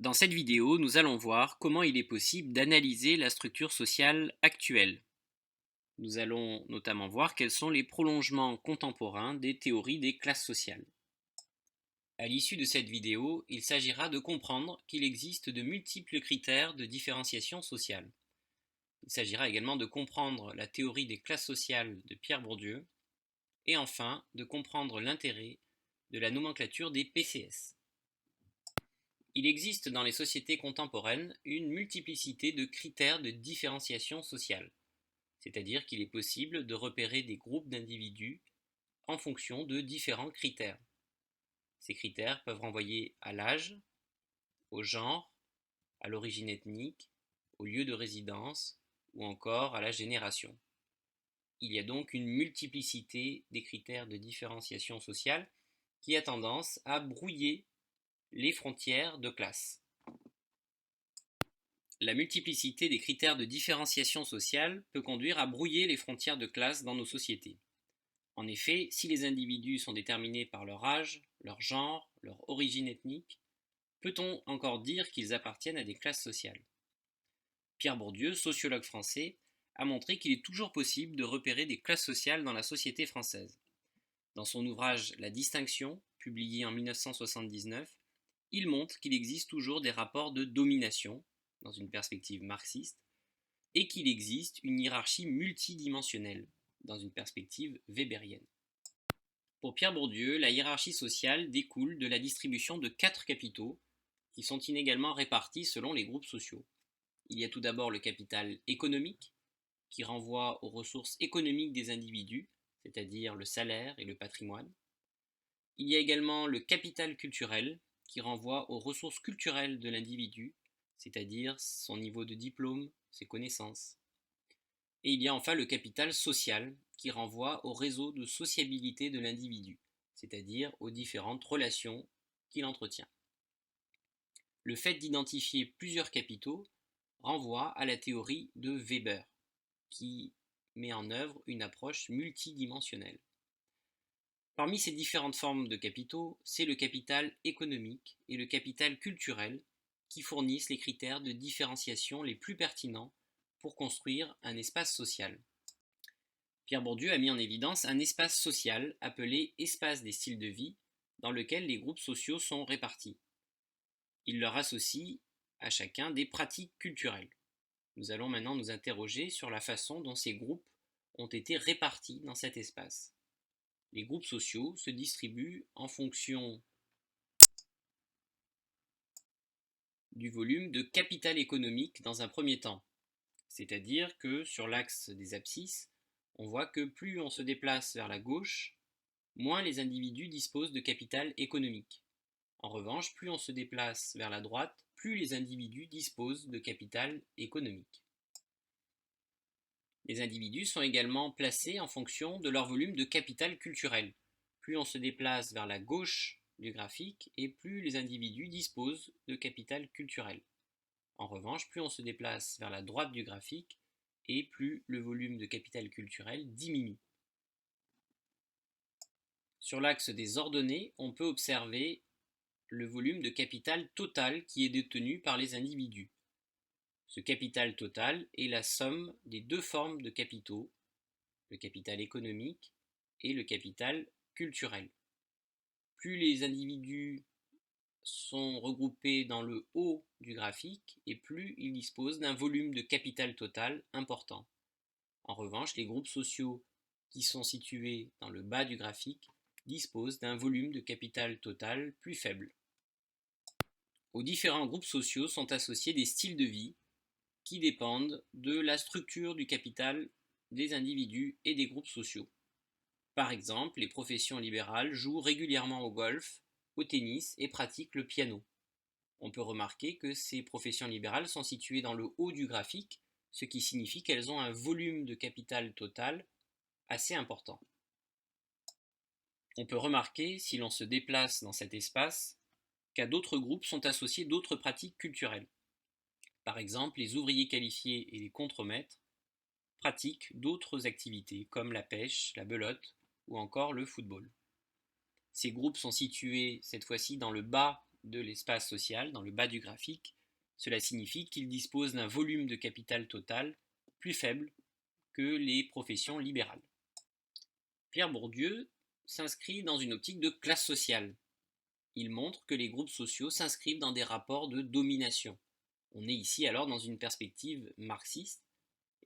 Dans cette vidéo, nous allons voir comment il est possible d'analyser la structure sociale actuelle. Nous allons notamment voir quels sont les prolongements contemporains des théories des classes sociales. À l'issue de cette vidéo, il s'agira de comprendre qu'il existe de multiples critères de différenciation sociale. Il s'agira également de comprendre la théorie des classes sociales de Pierre Bourdieu et enfin de comprendre l'intérêt de la nomenclature des PCS. Il existe dans les sociétés contemporaines une multiplicité de critères de différenciation sociale, c'est-à-dire qu'il est possible de repérer des groupes d'individus en fonction de différents critères. Ces critères peuvent renvoyer à l'âge, au genre, à l'origine ethnique, au lieu de résidence ou encore à la génération. Il y a donc une multiplicité des critères de différenciation sociale qui a tendance à brouiller les frontières de classe. La multiplicité des critères de différenciation sociale peut conduire à brouiller les frontières de classe dans nos sociétés. En effet, si les individus sont déterminés par leur âge, leur genre, leur origine ethnique, peut-on encore dire qu'ils appartiennent à des classes sociales? Pierre Bourdieu, sociologue français, a montré qu'il est toujours possible de repérer des classes sociales dans la société française. Dans son ouvrage La distinction, publié en 1979, il montre qu'il existe toujours des rapports de domination, dans une perspective marxiste, et qu'il existe une hiérarchie multidimensionnelle, dans une perspective weberienne. Pour Pierre Bourdieu, la hiérarchie sociale découle de la distribution de 4 capitaux qui sont inégalement répartis selon les groupes sociaux. Il y a tout d'abord le capital économique, qui renvoie aux ressources économiques des individus, c'est-à-dire le salaire et le patrimoine. Il y a également le capital culturel, qui renvoie aux ressources culturelles de l'individu, c'est-à-dire son niveau de diplôme, ses connaissances. Et il y a enfin le capital social, qui renvoie au réseau de sociabilité de l'individu, c'est-à-dire aux différentes relations qu'il entretient. Le fait d'identifier plusieurs capitaux renvoie à la théorie de Weber, qui met en œuvre une approche multidimensionnelle. Parmi ces différentes formes de capitaux, c'est le capital économique et le capital culturel qui fournissent les critères de différenciation les plus pertinents pour construire un espace social. Pierre Bourdieu a mis en évidence un espace social appelé espace des styles de vie, dans lequel les groupes sociaux sont répartis. Il leur associe à chacun des pratiques culturelles. Nous allons maintenant nous interroger sur la façon dont ces groupes ont été répartis dans cet espace. Les groupes sociaux se distribuent en fonction du volume de capital économique dans un premier temps. C'est-à-dire que sur l'axe des abscisses, on voit que plus on se déplace vers la gauche, moins les individus disposent de capital économique. En revanche, plus on se déplace vers la droite, plus les individus disposent de capital économique. Les individus sont également placés en fonction de leur volume de capital culturel. Plus on se déplace vers la gauche du graphique et plus les individus disposent de capital culturel. En revanche, plus on se déplace vers la droite du graphique et plus le volume de capital culturel diminue. Sur l'axe des ordonnées, on peut observer le volume de capital total qui est détenu par les individus. Ce capital total est la somme des deux formes de capitaux, le capital économique et le capital culturel. Plus les individus sont regroupés dans le haut du graphique et plus ils disposent d'un volume de capital total important. En revanche, les groupes sociaux qui sont situés dans le bas du graphique disposent d'un volume de capital total plus faible. Aux différents groupes sociaux sont associés des styles de vie qui dépendent de la structure du capital des individus et des groupes sociaux. Par exemple, les professions libérales jouent régulièrement au golf, au tennis et pratiquent le piano. On peut remarquer que ces professions libérales sont situées dans le haut du graphique, ce qui signifie qu'elles ont un volume de capital total assez important. On peut remarquer, si l'on se déplace dans cet espace, qu'à d'autres groupes sont associées d'autres pratiques culturelles. Par exemple, les ouvriers qualifiés et les contremaîtres pratiquent d'autres activités comme la pêche, la belote ou encore le football. Ces groupes sont situés cette fois-ci dans le bas de l'espace social dans le bas du graphique, cela signifie qu'ils disposent d'un volume de capital total plus faible que les professions libérales. Pierre Bourdieu s'inscrit dans une optique de classe sociale. Il montre que les groupes sociaux s'inscrivent dans des rapports de domination. On est ici alors dans une perspective marxiste,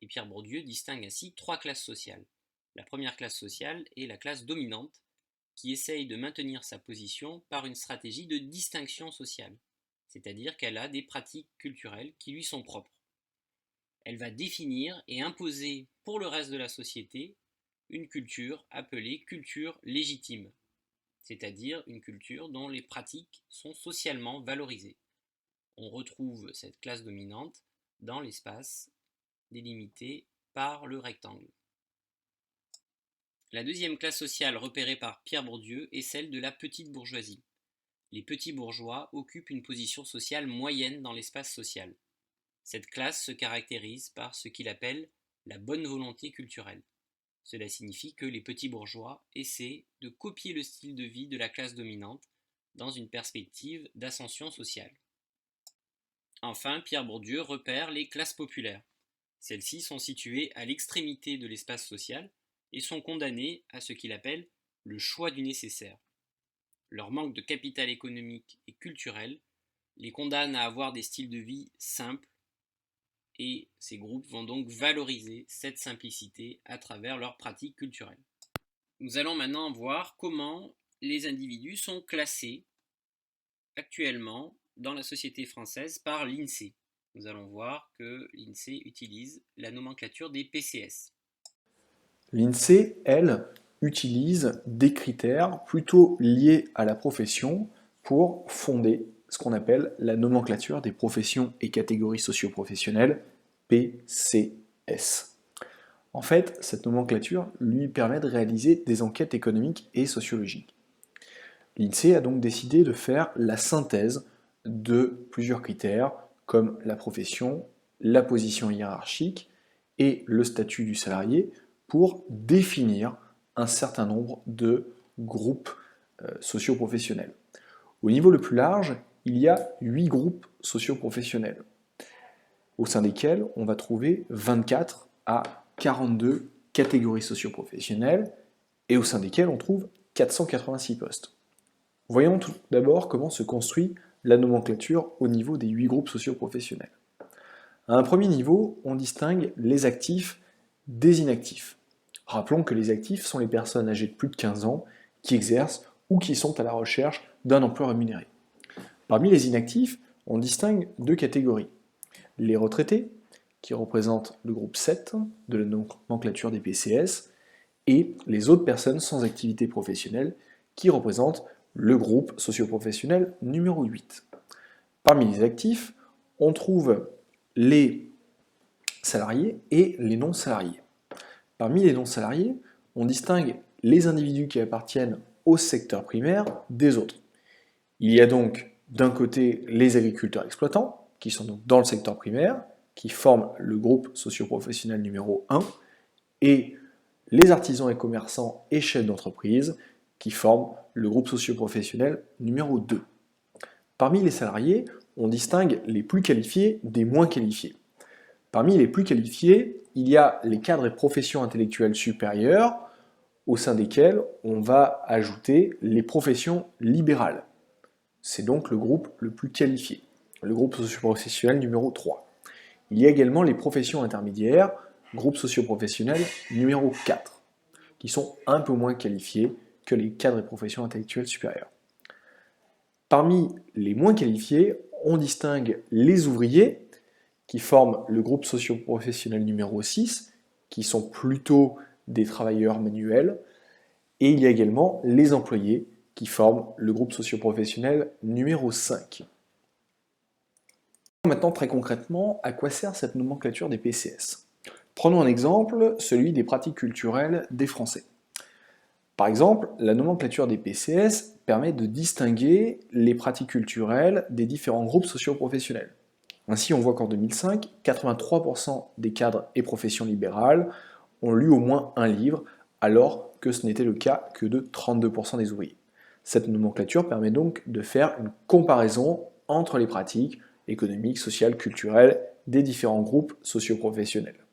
et Pierre Bourdieu distingue ainsi trois classes sociales. La première classe sociale est la classe dominante, qui essaye de maintenir sa position par une stratégie de distinction sociale, c'est-à-dire qu'elle a des pratiques culturelles qui lui sont propres. Elle va définir et imposer pour le reste de la société une culture appelée culture légitime, c'est-à-dire une culture dont les pratiques sont socialement valorisées. On retrouve cette classe dominante dans l'espace délimité par le rectangle. La deuxième classe sociale repérée par Pierre Bourdieu est celle de la petite bourgeoisie. Les petits bourgeois occupent une position sociale moyenne dans l'espace social. Cette classe se caractérise par ce qu'il appelle la bonne volonté culturelle. Cela signifie que les petits bourgeois essaient de copier le style de vie de la classe dominante dans une perspective d'ascension sociale. Enfin, Pierre Bourdieu repère les classes populaires. Celles-ci sont situées à l'extrémité de l'espace social et sont condamnées à ce qu'il appelle le choix du nécessaire. Leur manque de capital économique et culturel les condamne à avoir des styles de vie simples, et ces groupes vont donc valoriser cette simplicité à travers leurs pratiques culturelles. Nous allons maintenant voir comment les individus sont classés actuellement dans la société française par l'INSEE. Nous allons voir que l'INSEE utilise la nomenclature des PCS. L'INSEE, elle, utilise des critères plutôt liés à la profession pour fonder ce qu'on appelle la nomenclature des professions et catégories socio-professionnelles, PCS. En fait, cette nomenclature lui permet de réaliser des enquêtes économiques et sociologiques. L'INSEE a donc décidé de faire la synthèse de plusieurs critères comme la profession, la position hiérarchique et le statut du salarié pour définir un certain nombre de groupes socio-professionnels. Au niveau le plus large, il y a 8 groupes socio-professionnels, au sein desquels on va trouver 24 à 42 catégories socio-professionnelles, et au sein desquelles on trouve 486 postes. Voyons tout d'abord comment se construit la nomenclature au niveau des 8 groupes socio-professionnels. À un premier niveau, on distingue les actifs des inactifs. Rappelons que les actifs sont les personnes âgées de plus de 15 ans qui exercent ou qui sont à la recherche d'un emploi rémunéré. Parmi les inactifs, on distingue deux catégories. Les retraités, qui représentent le groupe 7 de la nomenclature des PCS, et les autres personnes sans activité professionnelle, qui représentent le groupe socio-professionnel numéro 8. Parmi les actifs, on trouve les salariés et les non-salariés. Parmi les non-salariés, on distingue les individus qui appartiennent au secteur primaire des autres. Il y a donc d'un côté les agriculteurs exploitants, qui sont donc dans le secteur primaire, qui forment le groupe socio-professionnel numéro 1, et les artisans et commerçants et chefs d'entreprise, qui forment le groupe socio-professionnel numéro 2. Parmi les salariés, on distingue les plus qualifiés des moins qualifiés. Parmi les plus qualifiés, il y a les cadres et professions intellectuelles supérieures, au sein desquelles on va ajouter les professions libérales. C'est donc le groupe le plus qualifié, le groupe socio-professionnel numéro 3. Il y a également les professions intermédiaires, groupe socio-professionnel numéro 4, qui sont un peu moins qualifiés que les cadres et professions intellectuelles supérieures. Parmi les moins qualifiés, on distingue les ouvriers, qui forment le groupe socio-professionnel numéro 6, qui sont plutôt des travailleurs manuels, et il y a également les employés, qui forment le groupe socio-professionnel numéro 5. Maintenant, très concrètement, à quoi sert cette nomenclature des PCS? Prenons un exemple, celui des pratiques culturelles des Français. Par exemple, la nomenclature des PCS permet de distinguer les pratiques culturelles des différents groupes socio-professionnels. Ainsi, on voit qu'en 2005, 83% des cadres et professions libérales ont lu au moins un livre, alors que ce n'était le cas que de 32% des ouvriers. Cette nomenclature permet donc de faire une comparaison entre les pratiques économiques, sociales, culturelles des différents groupes socioprofessionnels.